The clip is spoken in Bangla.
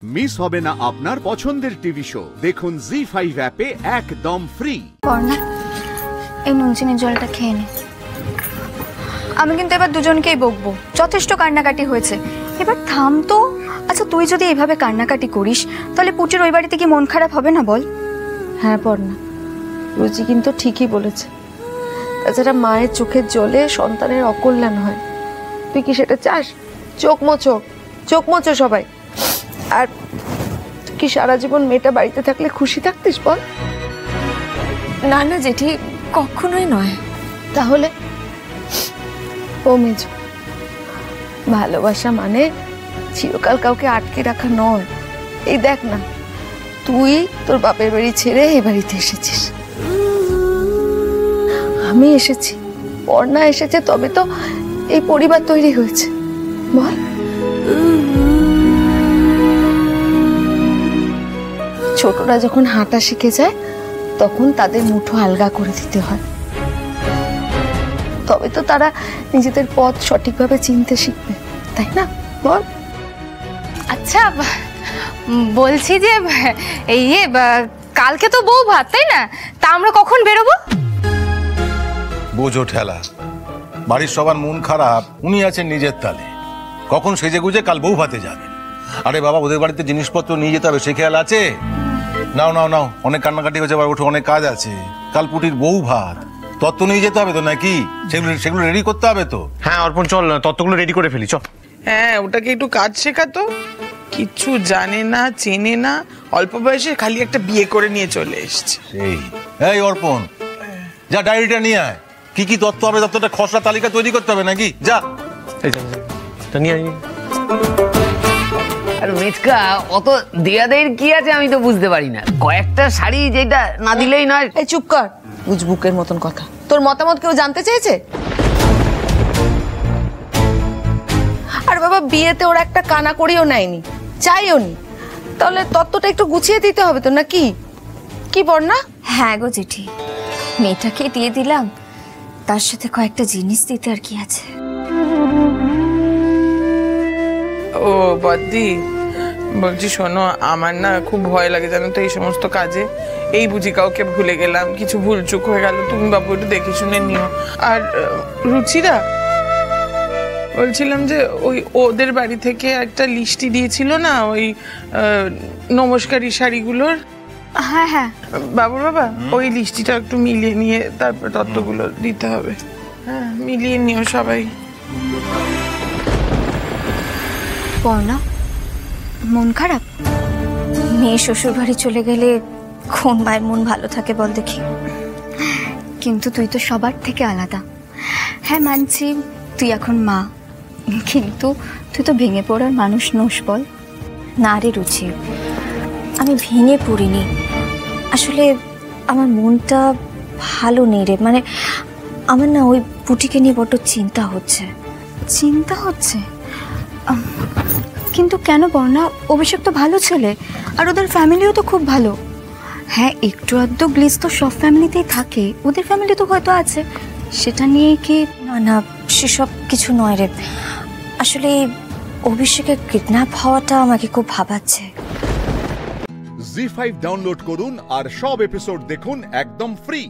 মিস হবে না আপনার পছন্দের টিভি শো। দেখুন জি5 অ্যাপে একদম ফ্রি। পর্ণা, এই নুন চিনির জলটা খেয়ে নে। আমি কিন্তু এবার দুজনকেই বকবো, যথেষ্ট কান্নাকাটি হয়েছে, এবার থাম তো। আচ্ছা, তুই যদি এইভাবে কান্নাকাটি করিস তাহলে পুটির ওই বাড়িতে কি মন খারাপ হবে না বল? হ্যাঁ পর্ণা, রুচি কিন্তু ঠিকই বলেছে। তাছাড়া মায়ের চোখের জলে সন্তানের অকল্যাণ হয়। তুই কি সেটা চাস? চোখ মোচো সবাই। আর তুই কি সারা জীবন মেয়েটা বাড়িতে থাকলে খুশি থাকতিস বল? না না জেঠি, কখনোই নয়। তাহলে ও মেজো, ভালোবাসা মানে চিরকাল কাউকে আটকে রাখা নয়। এই দেখ না, তুই তোর বাপের বাড়ি ছেড়ে এই বাড়িতে এসেছিস, আমি এসেছি, পর্ণা এসেছে, তবে তো এই পরিবার তৈরি হয়েছে বল। ছোটরা যখন হাঁটা শিখে যায় তখন তাদের মুঠো আলগা করে দিতে হয়, তবে তো তারা নিজেদের পথ সঠিকভাবে চিনতে শিখবে, তাই না বল? আচ্ছা বলছি যে এই কালকে তো বউ ভাত, তাই না? তা আমরা কখন বেরোবো? বোঝো ঠেলা, বাড়ির সবার মন খারাপ, উনি আছেন নিজের তালে, কখন সেজে গুজে কাল বউ ভাতে যাবেন। আরে বাবা, ওদের বাড়িতে জিনিসপত্র নিয়ে যেতে হবে, সে খেয়াল আছে? নাও নাও নাও, অনেক কান্নাকাটি হয়েছে, আবার ওঠো, অনেক কাজ আছে। কাল পুটির বউ ভাত, তত্ত্ব নিয়ে যেতে হবে তো নাকি? সেগুলো রেডি করতে হবে তো। হ্যাঁ অর্পণ, চল না, তত্ত্বগুলো রেডি করে ফেলি, চল। হ্যাঁ, ওটাকে একটু কাজ শেখাতো, কিচ্ছু জানে না, চেনে না, অল্প বয়সে খালি একটা বিয়ে করে নিয়ে চলে এসছে। এই অর্পণ, যা ডায়েরিটা নিয়ে আয়, কি কি তত্ত্ব হবে তত্ত্বটা খসড়া তালিকা তৈরি করতে হবে নাকি? যা নিয়ে আয়। আর মেচকা, অত দেয়াদের কি আছে আমি তো বুঝতে পারি না। কয়েকটা শাড়ি যেটা না দিলেই নয়। এই চুপ কর, বুঝবুকের মতন কথা। তোর মতামত কেউ জানতে চেয়েছে? আর বাবা, বিয়েতে ওরা একটা কানা করিও নেয়নি, চাইও নি, তাহলে তত্ত্বটা একটু গুছিয়ে দিতে হবে তো নাকি? কি বর্ণা? হ্যাঁ গো জেঠি, মেয়েটাকে দিয়ে দিলাম, তার সাথে কয়েকটা জিনিস দিতে আর কি আছে। ও বদ্দি, বলছি শোনো, আমার না খুব ভয় লাগে জানো তো এই সমস্ত কাজে। এই বুঝি কাউকে ভুলে গেলাম, কিছু ভুলচুক হয়ে গেল, তুমি বাবু একটু দেখে শুনে নিও। আর রুচিরা, বলছিলাম যে ওই ওদের বাড়ি থেকে একটা লিস্টি দিয়েছিল না, ওই নমস্কারী শাড়িগুলোর। হ্যাঁ হ্যাঁ বাবুর বাবা, ওই লিস্টিটা একটু মিলিয়ে নিয়ে তারপর তত্ত্বগুলো দিতে হবে। হ্যাঁ, মিলিয়ে নিও সবাই। পর্ণা, মন খারাপ? মেয়ে শ্বশুর বাড়ি চলে গেলে কোন মায়ের মন ভালো থাকে বল দেখি? কিন্তু তুই তো সবার থেকে আলাদা। হ্যাঁ মানছি, তুই এখন মা, কিন্তু তুই তো ভেঙে পড়ার মানুষ নোস বল? না রে রুচি, আমি ভেঙে পড়িনি, আসলে আমার মনটা ভালো নেই রে। মানে আমার না ওই পুটিকে নিয়ে বড্ড চিন্তা হচ্ছে। চিন্তা হচ্ছে? কিন্তু কেন বর্ণা? অভিষেক তো ভালো ছেলে, আর ওদের ফ্যামিলিও তো খুব ভালো। হ্যাঁ, একটু আধটু গ্লিজ তো সব ফ্যামিলিতেই থাকে, ওদের ফ্যামিলি তো হয়তো আছে, সেটা নিয়ে কি? না না, সেসব কিছু নয় রে, আসলে অভিষেকের কিডন্যাপ হওয়াটা আমাকে খুব ভাবাচ্ছে। জি5 ডাউনলোড করুন আর সব এপিসোড দেখুন একদম ফ্রি।